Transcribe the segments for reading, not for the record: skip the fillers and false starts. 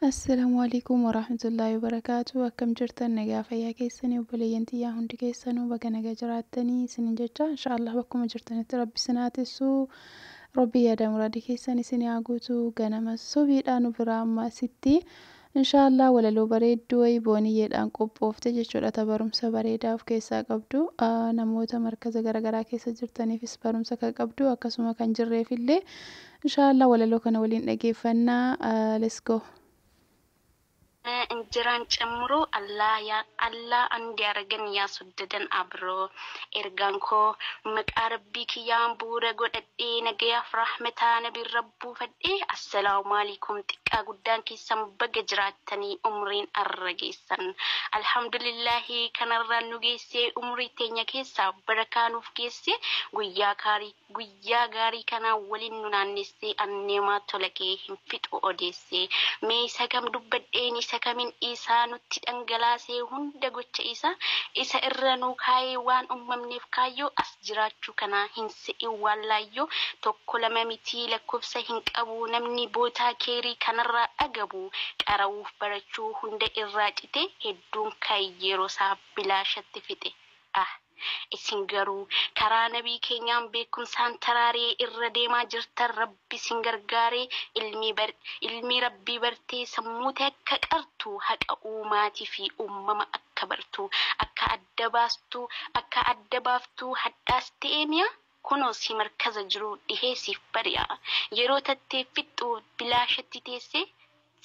السلام عليكم ورحمة الله وبركاته. أكم جرتن نجا فيا كيسني وبلينتي يا هندي كيسنو بقى نجا جراتني سنين جتا إن شاء الله بكم جرتن ربي سناتي سو ربي يا مرادي كيسني سني عقوتو جنما السوبي أنا برام ستي إن شاء الله ولا لو بريد دوي بوني الأنكوب وفتجي شو تبرم سبريدا في كيسا قبدو نموت مركز جرا كيسا جرتني في سبرم سكا قبدو أكسوما كان جري في الليل إن شاء الله ولا لو كان ولين نجي فنا let's go. Injiraan cemuru Allah andi argan yaa suddadan abro ergaan koo maqaa rabbii kiyyaan bu'uura godhadhee nagayaaf rahmataa nabi rabbuu fadhee assalaamu alaikum xiqqaa guddaan keessan baga jiraattanii umriin arra geessan alhamdulillahi kanarraan nu geessee umrii teenya keessaa barakaa nuuf geesse guyyaa gaarii kanaa waliin nu naannessee anneemaa tola kee hin fixu odeesse mee isa kam dubbadheen isa kamin isaa nutti dhangalaasee hunda gocha isa irra nu kaayee waan uumamneef kaayyoo as jiraachuu kana hin se'in wallaayyoo tokko lama miti lakkoofsa hin qabu namni bootaa keerii kanarraa dhagabu qarawuuf barachuu hunda irraa cite hedduun yeroo isaa bilaashatti fixe isin garuu karaa nabii keenyaan beekumsaan taraaree irra deemaa jirtan rabbi isin gargaaree ilmi rabbii bartee sammuuti akka qartu haqa uumaatii fi uumama akka bartu akka adda baaftu hadhaas ta'eeniya kunoo si markaza jiru dhiheesiif bari'a yeroo tattee fixxu bilaashatti teessee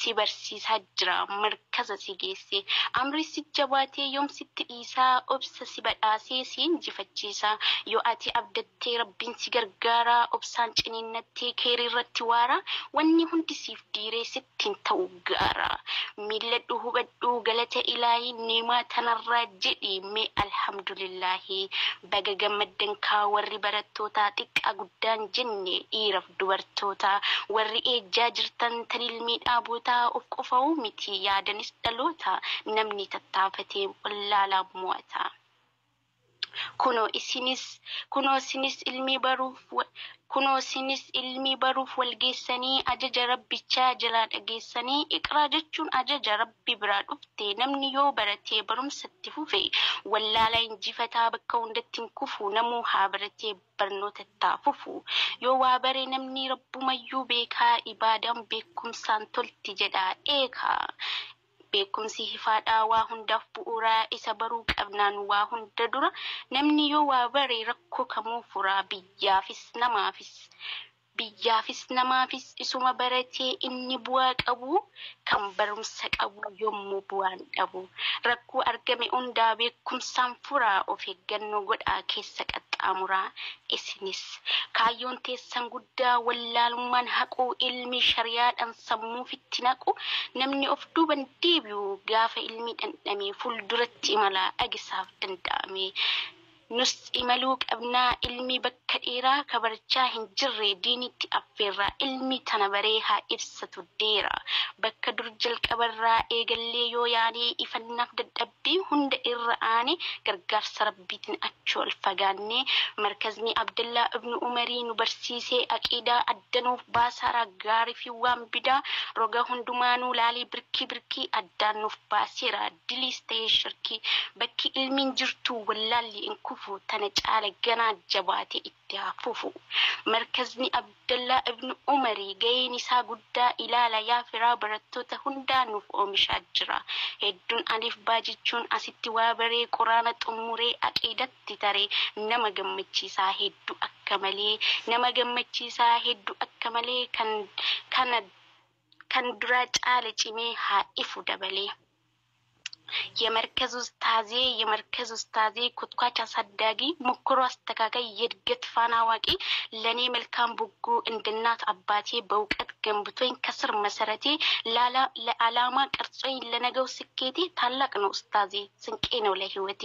si barsiisaa jira markaza si geesse amri si jabaatee yoom sitti dhiisaa obsa si badhaasee si injifachiisa yoo ati abdattee rabbiin si gargaaraa obsaan ciniinnattee keerii irratti waara wanni hundi siif diiree sittiin ta'u gaara milladhu hubadhu galata ilaahii neemaa tanarraa jedhi mee alhamdulillahi baga gammaddan kaa warri barattootaa xiqqaa guddaan jenne dhiiraaf dubartoota warri eejjaa jirtan tan ilmiidhaa of qofa'u miti yaadanis dhaloota namni tattaafatee wallaalaa mo'ata kunoo isinis ilmi baruuf walgeessanii ajaja rabbichaa jalaa dhageessanii iqraa jechuun ajaja rabbi biraa dhufte namni yoo baratee barumsatti fufe wallaala injifataa bakka hundatti hin kufu namuu haa baratee barnoota taafufu yoo waa bare namni rabbumayyuu beekaa ibaadaan beekumsaan tolti jedhaa eekaa beekumsi hifaadhaa waa hundaaf bu'uuraa isa baruu qabnaan waa hunda dura namni yoo waa bare rakkoo kamuu furaa biyyaafis namaafis isuma baratee inni bu'aa qabu kan barumsa qabu yommuu bu'aan dhabu rakkoo argame hundaa beekumsaan furaa of eeggannoo godhaa keessa qaxxaamuraa isinis kaayyoon teessan guddaa wallaalummaan haquu ilmi shariyaadhaan sammuufitti naqu namni of duuban deebi'u gaafa ilmi dhandhamee fuulduratti imalaa agisaaf danda'ame nus imaluu qabnaa ilmi bakka dheeraa kabarchaa hin jirre diinitti affeerraa ilmi tana baree haa ibsatu deera bakka dur jalqabarraa eegallee yoo yaanee ifannaaf dadhabbii hunda irra aane gargaarsa rabbiitiin achi ol fagaannee markazni Abdallaa ibnu Umarii nu barsiisee aqiidaa addanuuf baasaa gaarii fi waan bidaa roga hundumaanuu laalii birkii addaan nuuf baaseera diliis ta'ee shirkii bakki ilmiin jirtu wallaalli in kufu tana caala ganaa jabaatee itti hafuufu markazni Abdallaa ibnu Umarii gaheen isaa guddaa ilaala yaa firaa barattoota hundaa nuuf oomishaa jira hedduun alif baa jechuun asitti waa baree quraana xumuree aqiidatti taree nama gammachiisaa hedduu akka malee kan duraa caala cimee haa ifu dabalee የመርከዝ ኡስታዜ ኩትኳች አሳዳጊ ሞክሮ አስተካካይ የድገት ፋና አዋቂ ለኔ መልካም በጎ እንደናት አባቴ በእውቀት ገንብቶኝ ከስር መሰረቴ ለዓላማ ቀርጾኝ ለነገው ስኬቴ ታላቅ ነው ኡስታዜ ስንቄ ነው ለህይወቴ